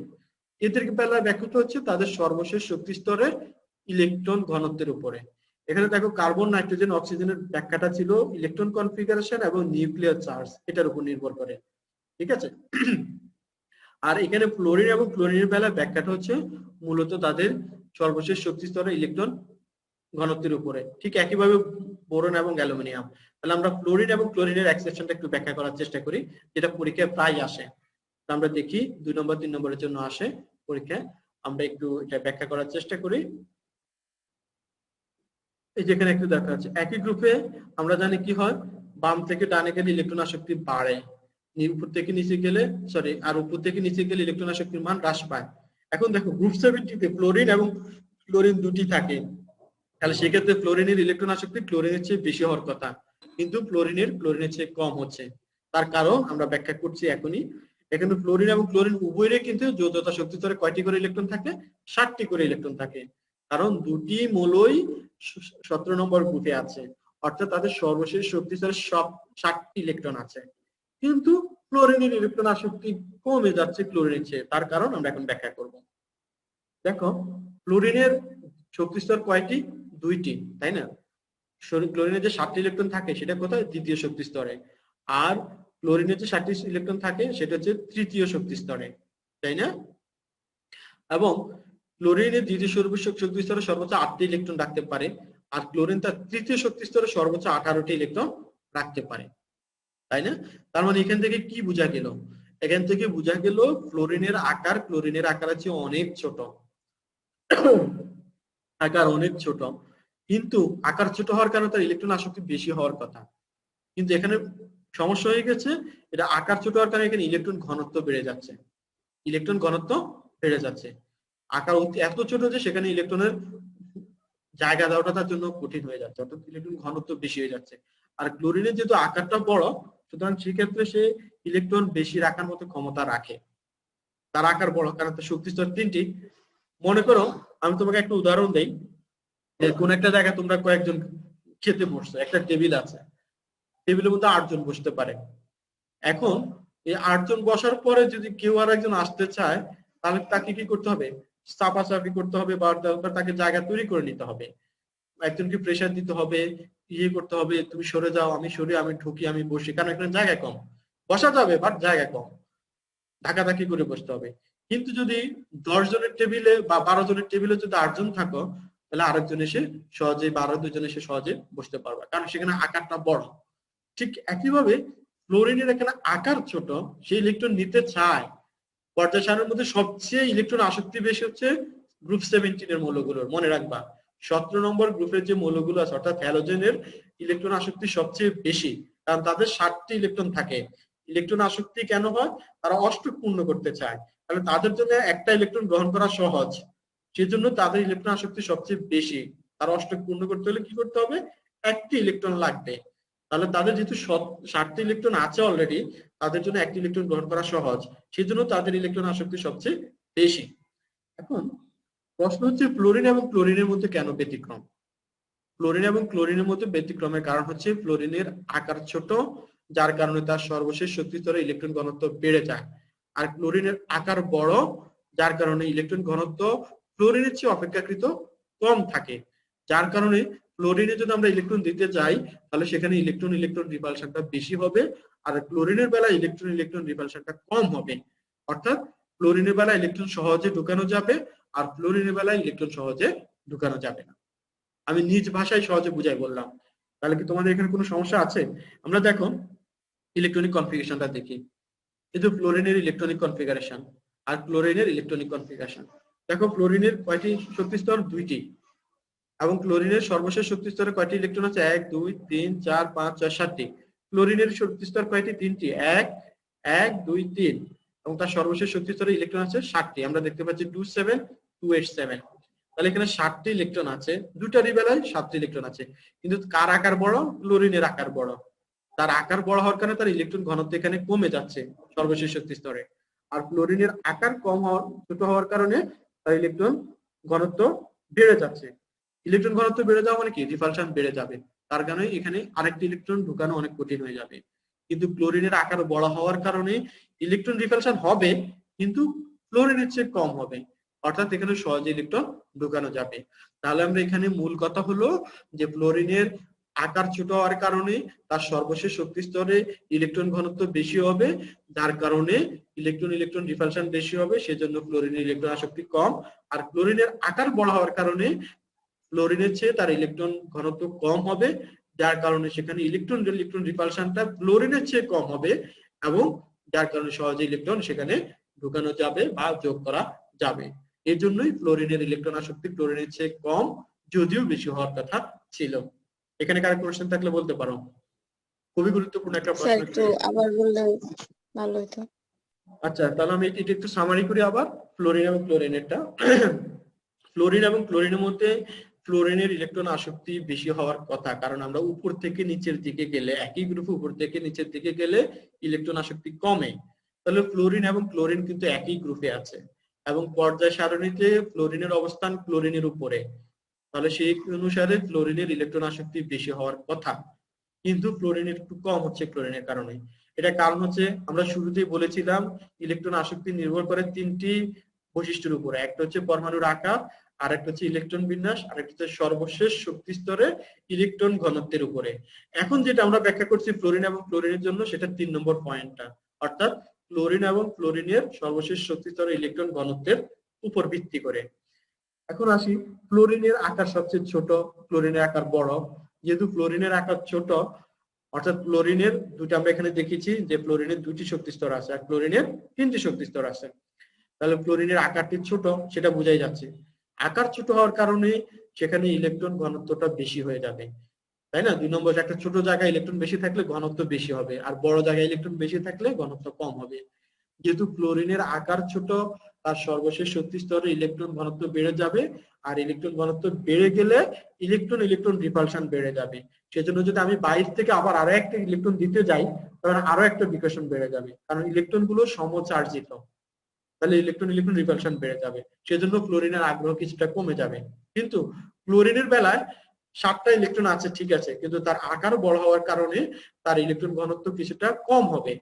এদের বেলায় ব্যাখ্যাটা হচ্ছে তাদের সর্বশেষ শক্তি স্তরের ইলেকট্রন ঘনত্বের উপরে। এখানে দেখো কার্বন, নাইট্রোজেন, অক্সিজেনের ব্যাখ্যাটা ছিল ইলেকট্রন কনফিগারেশন এবং নিউক্লিয়ার চার্জ, এটার উপর নির্ভর করে। ঠিক আছে, আর এখানে ফ্লোরিন এবং ক্লোরিনের বেলায় ব্যাখ্যাটা হচ্ছে মূলত তাদের সর্বশেষ শক্তি স্তরের ইলেকট্রন ঘনত্বের উপরে। ঠিক একইভাবে বোরন এবং অ্যালুমিনিয়াম। তাহলে আমরা ফ্লোরিন এবং ক্লোরিনের এক্সেপশনটা একটু ব্যাখ্যা করার চেষ্টা করি, যেটা পরীক্ষায় প্রায় আসে। আমরা দেখি 2 নম্বর 3 নম্বরের জন্য আসে পরীক্ষায়, আমরা একটু এটা ব্যাখ্যা করার চেষ্টা করি। এই যেখানে একটু দেখা যাচ্ছে একই গ্রুপে আমরা জানি কি হয়, বাম থেকে ডানে গেলে ইলেকট্রন আসক্তি বাড়ে, উপর থেকে নিচে গেলে আর উপর থেকে নিচে গেলে ইলেকট্রন আসক্তির মান হ্রাস পায়। এখন দেখো গ্রুপ 70 তে ফ্লোরিন এবং ক্লোরিন দুটি থাকে, তাহলে সেক্ষেত্রে ফ্লোরিনের ইলেকট্রন আসক্তি ক্লোরিনের চেয়ে বেশি হওয়ার কথা, কিন্তু ক্লোরিনের চেয়ে কম হচ্ছে। তার কারণ আমরা ব্যাখ্যা করছি এখনই। এখানে ফ্লোরিন এবং ক্লোরিন উভয়েরই কিন্তু যৌথতা শক্তি স্তরে কয়টি করে ইলেকট্রন থাকে? 60টি করে ইলেকট্রন থাকে, কারণ দুটি মৌলই 17 নম্বর গ্রুপে আছে, অর্থাৎ তাদের সর্বশেষ শক্তি স্তরে সব 60টি ইলেকট্রন আছে। কিন্তু ক্লোরিনের ইলেকট্রন আসক্তি কমে যাচ্ছে ক্লোরিনের চেয়ে, তার কারণ আমরা এখন ব্যাখ্যা করব। দেখো ক্লোরিনের শক্তি স্তর কয়টি? 2টি, তাই না? ক্লোরিনের যে 7টি ইলেকট্রন থাকে সেটা কোথায়? দ্বিতীয় শক্তি স্তরে। আর ক্লোরিনের যে 7টি ইলেকট্রন থাকে সেটা হচ্ছে তৃতীয় শক্তি স্তরে, তাই না? এবং ক্লোরিনের দ্বিতীয় শক্তি স্তরে সর্বোচ্চ 8টি ইলেকট্রন রাখতে পারে, আর ক্লোরিন তার তৃতীয় শক্তি স্তরে সর্বোচ্চ 18টি ইলেকট্রন রাখতে পারে, তাই না? তার মানে এখান থেকে কি বোঝা গেল? এখান থেকে বোঝা গেল ক্লোরিনের আকার আছে অনেক ছোট, আকার অনেক ছোট, কিন্তু আকার ছোট হওয়ার কারণে তার ইলেকট্রন আসক্তি বেশি হওয়ার কথা। কিন্তু এখানে সমস্যা হয়ে গেছে, এটা আকার ছোট হওয়ার কারণে এখানে ইলেকট্রন ঘনত্ব বেড়ে যাচ্ছে, ইলেকট্রন ঘনত্ব বেড়ে যাচ্ছে। আকার এত ছোট যে সেখানে ইলেকট্রনের জায়গা দেওয়াটা তার জন্য কঠিন হয়ে যাচ্ছে, অর্থাৎ ইলেকট্রন ঘনত্ব বেশি হয়ে যাচ্ছে। আর ক্লোরিনের যেহেতু আকারটা বড়, সুতরাং সেক্ষেত্রে সে ইলেকট্রন বেশি রাখার মতো ক্ষমতা রাখে, তার আকার বড়, কারণ তার শক্তি স্তর 3টি। মনে করো আমি তোমাকে একটা উদাহরণ দেই, যে কোন একটা জায়গায় তোমরা কয়েকজন খেতে বসছো, একটা টেবিল আছে, টেবিলের মধ্যে 8 জন বসতে পারে। এখন এই 8 জন বসার পরে যদি কেউ আর একজন আসতে চায়, তাহলে তাকে কি করতে হবে, চাপাচাপি করতে হবে, বা তাকে জায়গা তৈরি করে নিতে হবে, একজনকে প্রেসার দিতে হবে, ইয়ে করতে হবে, তুমি সরে যাও, আমি সরি, আমি ঢুকি, আমি বসি, কারণ এখানে জায়গা কম, বসা যাবে বাট জায়গা কম, ধাক্কাধাক্কি করে বসতে হবে। কিন্তু যদি 10 জনের টেবিলে বা 12 জনের টেবিলে যদি 8 জন থাকো, তাহলে আরেকজন এসে সহজে, 12 জন এসে সহজে বসতে পারবে, কারণ সেখানে আকারটা বড়। ঠিক একইভাবে ফ্লোরিনের এখানে আকার ছোট, সেই ইলেকট্রন নিতে চায়। পর্যায় সারণীর মধ্যে সবচেয়ে ইলেকট্রন আসক্তি বেশি হচ্ছে গ্রুপ 17 এর মৌলগুলোর, মনে রাখবা 17 নম্বর গ্রুপের যে মৌলগুলো আছে অর্থাৎ হ্যালোজেনের ইলেকট্রন আসক্তি সবচেয়ে বেশি, কারণ তাদের 7টি ইলেকট্রন থাকে। ইলেকট্রন আসক্তি কেন হয়, তারা অষ্টক পূর্ণ করতে চায়, তাহলে তাদের জন্য একটা ইলেকট্রন গ্রহণ করা সহজ, সেজন্য তাদের ইলেকট্রন আসক্তি সবচেয়ে বেশি। তারা অষ্টক পূর্ণ করতে হলে কি করতে হবে, একটি ইলেকট্রন লাগবে। তাহলে তাদের যেহেতু 7টি ইলেকট্রন আছে অলরেডি, তাদের জন্য একটি ইলেকট্রন গ্রহণ করা সহজ, সেজন্য তাদের ইলেকট্রন আসক্তি সবচেয়ে বেশি। এখন প্রশ্ন হচ্ছে ফ্লোরিন এবং ক্লোরিনের মধ্যে কেন ব্যতিক্রম? ফ্লোরিন এবং ক্লোরিনের মধ্যে ব্যতিক্রমের কারণ হচ্ছে ফ্লোরিনের আকার ছোট, যার কারণে তার সর্বশেষ শক্তি স্তরে ইলেকট্রন ঘনত্ব বেড়ে যায়। আর ক্লোরিনের আকার বড়, যার কারণে ইলেকট্রন ঘনত্ব ফ্লোরিনের চেয়ে অপেক্ষাকৃত কম থাকে, যার কারণে ফ্লোরিনে যদি আমরা ইলেকট্রন দিতে যাই, তাহলে সেখানে ইলেকট্রন ইলেকট্রন রিপালশনটা বেশি হবে, আর ক্লোরিনের বেলায় ইলেকট্রন ইলেকট্রন রিপালশনটা কম হবে। অর্থাৎ ক্লোরিনের বেলায় ইলেকট্রন সহজে ঢুকানো যাবে, আর ফ্লোরিনের বেলায় ইলেকট্রন সহজে ঢুকানো যাবে না। আমি নিজ ভাষায় সহজে বুঝাই বললাম, তাহলে কি তোমাদের এখানে কোনো সমস্যা আছে? আমরা দেখো ইলেকট্রনিক কনফিগারেশনটা দেখি। এই যে ফ্লোরিনের ইলেকট্রনিক কনফিগারেশন আর ক্লোরিনের ইলেকট্রনিক কনফিগারেশন। দেখো ফ্লোরিনের কয়টি শক্তি স্তর, 2টি, এবং ক্লোরিনের সর্বশেষ শক্তি স্তরে কয়টি ইলেকট্রন আছে, 1 2 3 4 5 6 7টি। ক্লোরিনের শক্তি স্তর কয়টি, 3টি, 1 1 2 3, এবং তার সর্বশেষ শক্তি স্তরে ইলেকট্রন আছে 7টি। আমরা দেখতে পাচ্ছি 2 7 2 8 7। তাহলে এখানে 7টি ইলেকট্রন আছে, দুটারই বেলায় 7টি ইলেকট্রন আছে। কিন্তু কার আকার বড়, ক্লোরিনের আকার বড়। তার আকার বড় হওয়ার কারণে তার ইলেকট্রন ঘনত্ব এখানে কমে যাচ্ছে সর্বশেষ শক্তি স্তরে। আর ক্লোরিনের আকার কম হওয়ার, ছোট হওয়ার কারণে তার ইলেকট্রন ঘনত্ব বেড়ে যাচ্ছে। ইলেকট্রন ঘনত্ব বেড়ে যাওয়া মানে কি, রিপালশন বেড়ে যাবে, তার কারণে এখানে আরেকটি ইলেকট্রন ঢুকানো অনেক কঠিন হয়ে যাবে। কিন্তু ক্লোরিনের আকার বড় হওয়ার কারণে ইলেকট্রন রিপালশন হবে, কিন্তু ফ্লোরিনের চেয়ে কম হবে, অর্থাৎ এখানে সহজে ইলেকট্রন ঢুকানো যাবে। তাহলে আমরা এখানে মূল কথা হলো যে ফ্লোরিনের আকার ছোট হওয়ার কারণে তার সর্বশেষ শক্তি স্তরে ইলেকট্রন ঘনত্ব বেশি হবে, যার কারণে ইলেকট্রন ইলেকট্রন রিপালশন বেশি হবে, সেজন্য ফ্লোরিনের ইলেকট্রন আসক্তি কম। আর ক্লোরিনের আকার বড় হওয়ার কারণে ফ্লোরিনের চেয়ে তার ইলেকট্রন ঘনত্ব কম হবে, যার কারণে সেখানে ইলেকট্রন ইলেকট্রন রিপালশনটা ফ্লোরিনের চেয়ে কম হবে, এবং যার কারণে সহজে ইলেকট্রন সেখানে ঢুকানো যাবে বা যোগ করা যাবে। এই জন্যই ফ্লোরিনের ইলেকট্রন আসক্তি ক্লোরিনের চেয়ে কম, যদিও বেশি হওয়ার কথা ছিল। এখানে কারো কোশ্চেন থাকলে বলতে পারো, খুবই গুরুত্বপূর্ণ একটা স্যার প্রশ্ন। একটু আবার বললে ভালো হতো। আচ্ছা, তাহলে আমি এটা একটু সামারি করি আবার, ফ্লোরিন এবং ক্লোরিনেরটা। ফ্লোরিন এবং ক্লোরিনের মধ্যে ফ্লোরিনের ইলেকট্রন আসক্তি বেশি হওয়ার কথা, কারণ আমরা উপর থেকে নিচের দিকে গেলে, একই গ্রুপ উপর থেকে নিচের দিকে গেলে ইলেকট্রন আসক্তি কমে। তাহলে ফ্লোরিন এবং ক্লোরিন কিন্তু একই গ্রুপে আছে, এবং পর্যায় সারণীতে ফ্লোরিনের অবস্থান ক্লোরিনের উপরে, তাহলে সেই অনুসারে ফ্লোরিনের ইলেকট্রন আসক্তি বেশি হওয়ার কথা, কিন্তু ফ্লোরিনের একটু কম হচ্ছে ক্লোরিনের কারণে। এটা কারণ হচ্ছে আমরা শুরুতেই বলেছিলাম ইলেকট্রন আসক্তি নির্ভর করে 3টি বৈশিষ্ট্যের উপরে, একটা হচ্ছে পরমাণুর আকার, আর একটা হচ্ছে ইলেকট্রন বিন্যাস, আর একটা হচ্ছে সর্বশেষ শক্তি স্তরে ইলেকট্রন ঘনত্বের উপরে। এখন যেটা আমরা ব্যাখ্যা করছি ফ্লোরিন এবং ক্লোরিনের জন্য, সেটা 3 নম্বর পয়েন্টটা, অর্থাৎ ক্লোরিন এবং ক্লোরিনের সর্বশেষ শক্তি স্তরে ইলেকট্রন ঘনত্বের উপর ভিত্তি করে। এখন আসি, ফ্লোরিনের আকার সবচেয়ে ছোট, ক্লোরিনের আকার বড়। যেহেতু ফ্লোরিনের আকার ছোট, অর্থাৎ ফ্লোরিনের দুটো আমরা এখানে দেখেছি যে ফ্লোরিনের 2টি শক্তি স্তর আছে, আর ক্লোরিনের 3টি শক্তি স্তর আছে। তাহলে ফ্লোরিনের আকারটি ছোট, সেটা বোঝাই যাচ্ছে। আকার ছোট হওয়ার কারণে সেখানে ইলেকট্রন ঘনত্বটা বেশি হয়ে যাবে, তাই না? 2 নম্বর একটা ছোট জায়গায় ইলেকট্রন বেশি থাকলে ঘনত্ব বেশি হবে, আর বড় জায়গায় ইলেকট্রন বেশি থাকলে ঘনত্ব কম হবে। যেহেতু ক্লোরিনের আকার ছোট, তার সর্বশেষ শক্তি স্তরে ইলেকট্রন ঘনত্ব বেড়ে যাবে, আর ইলেকট্রন ঘনত্ব বেড়ে গেলে ইলেকট্রন ইলেকট্রন রিপালশন বেড়ে যাবে। সেজন্য যদি আমি বাইরে থেকে আবার আরো একটা ইলেকট্রন দিতে যাই, তখন আরো একটা বিকর্ষণ বেড়ে যাবে, কারণ ইলেকট্রন গুলো সমচার্জিত, তাহলে ইলেকট্রন ইলেকট্রন রিপালশন বেড়ে যাবে। সেজন্য ক্লোরিনের আগ্রহ কিছুটা কমে যাবে। কিন্তু ক্লোরিনের বেলায় 7টা ইলেকট্রন আছে ঠিক আছে, কিন্তু তার আকার বড় হওয়ার কারণে তার ইলেকট্রন ঘনত্ব কিছুটা কম হবে।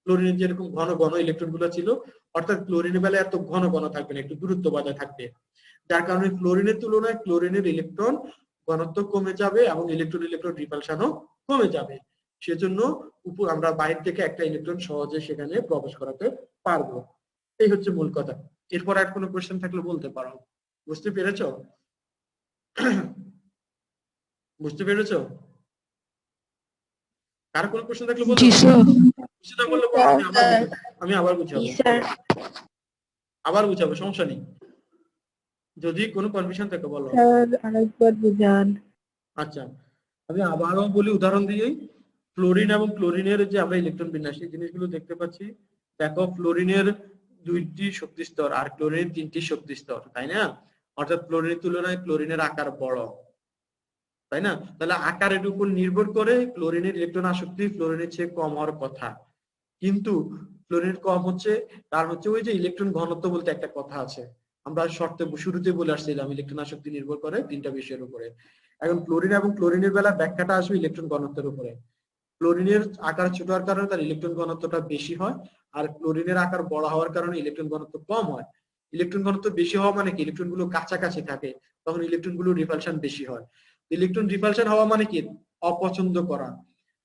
ক্লোরিনের যেরকম ঘন ঘন ইলেকট্রন গুলো ছিল, অর্থাৎ ক্লোরিনের বেলায় এত ঘন ঘন থাকবে না, একটু দূরত্ব বজায় থাকবে, যার কারণে ক্লোরিনের তুলনায় ক্লোরিনের ইলেকট্রন ঘনত্ব কমে যাবে এবং ইলেকট্রন ইলেকট্রন রিপালশনও কমে যাবে। সেজন্য আমরা বাইরে থেকে একটা ইলেকট্রন সহজে সেখানে প্রবেশ করাতে পারবো। এই হচ্ছে মূল কথা। এরপর আর কোনো কোশ্চেন থাকলে বলতে পারো। বুঝতে পেরেছো? বুঝতে পেরেছো? কার কোনো কোশ্চেন থাকলে বলো। বুঝতে না বললে বলো, আমি আবার বুঝাবো। আবার বুঝাবো, সমস্যা নেই। যদি কোনো কনফিউশন থাকে বলো। স্যার আরেকবার বুঝান। আচ্ছা, আমি আবারও বলি উদাহরণ দিয়েই। ফ্লোরিন এবং ক্লোরিনের যে আমরা ইলেকট্রন বিন্যাস এই জিনিসগুলো দেখতে পাচ্ছি। দেখো, ফ্লোরিনের 2টি শক্তি স্তর আর ক্লোরিনের 3টি শক্তি স্তর, তাই না? অর্থাৎ ফ্লোরিনের তুলনায় ক্লোরিনের আকার বড়, তাই না? তাহলে আকারের উপর নির্ভর করে ক্লোরিনের ইলেকট্রন আসক্তি ফ্লোরিনের চেয়ে কম হওয়ার কথা। কিন্তু ফ্লোরিনের কম হচ্ছে, কারণ হচ্ছে ওই যে ইলেকট্রন ঘনত্ব বলতে একটা কথা আছে, আমরা শর্তে শুরুতে বলে আসছিলাম ইলেকট্রন আসক্তি নির্ভর করে 3টা বিষয়ের উপরে। এখন ক্লোরিন এবং ক্লোরিনের বেলা ব্যাখ্যাটা আসবে ইলেকট্রন ঘনত্বের উপরে। ক্লোরিনের আকার ছোট হওয়ার কারণে তার ইলেকট্রন ঘনত্বটা বেশি হয়, আর ক্লোরিনের আকার বড় হওয়ার কারণে ইলেকট্রন ঘনত্ব কম হয়। ইলেকট্রন ঘনত্ব বেশি হওয়া মানে কি, ইলেকট্রন গুলো কাছাকাছি থাকে, তখন ইলেকট্রন গুলো রিপালশন বেশি হয়। ইলেকট্রন রিপালশন হওয়া মানে কি, অপছন্দ করা।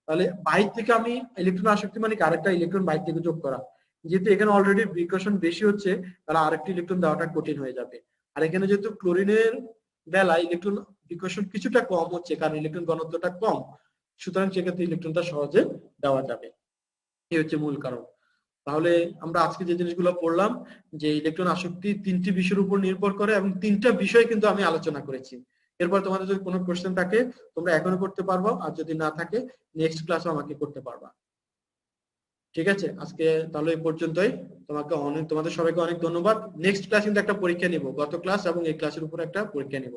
তাহলে বাইরে থেকে আমি ইলেকট্রন আসক্তি মানে কি, আরেকটা ইলেকট্রন বাইরে থেকে যোগ করা। যেহেতু এখানে অলরেডি বিকর্ষণ বেশি হচ্ছে, তাহলে আরেকটি ইলেকট্রন দেওয়াটা কঠিন হয়ে যাবে। আর এখানে যেহেতু ক্লোরিনের বেলায় ইলেকট্রন বিকর্ষণ কিছুটা কম হচ্ছে, কারণ ইলেকট্রন ঘনত্বটা কম, সুতরাং সেক্ষেত্রে ইলেকট্রনটা সহজে দেওয়া যাবে। এই হচ্ছে মূল কারণ। তাহলে আমরা আজকে যে জিনিসগুলো পড়লাম, যে ইলেকট্রন আসক্তি 3টি বিষয়ের উপর নির্ভর করে এবং 3টা বিষয় কিন্তু আমি আলোচনা করেছি। এরপর তোমাদের যদি কোনো কোশ্চেন থাকে তোমরা এখনো করতে পারবো, আর যদি না থাকে নেক্সট ক্লাসে আমাকে করতে পারবা। ঠিক আছে, আজকে তাহলে এই পর্যন্তই। তোমাদের সবাইকে অনেক ধন্যবাদ। নেক্সট ক্লাস কিন্তু একটা পরীক্ষা নিব, গত ক্লাস এবং এই ক্লাসের উপর একটা পরীক্ষা নিব।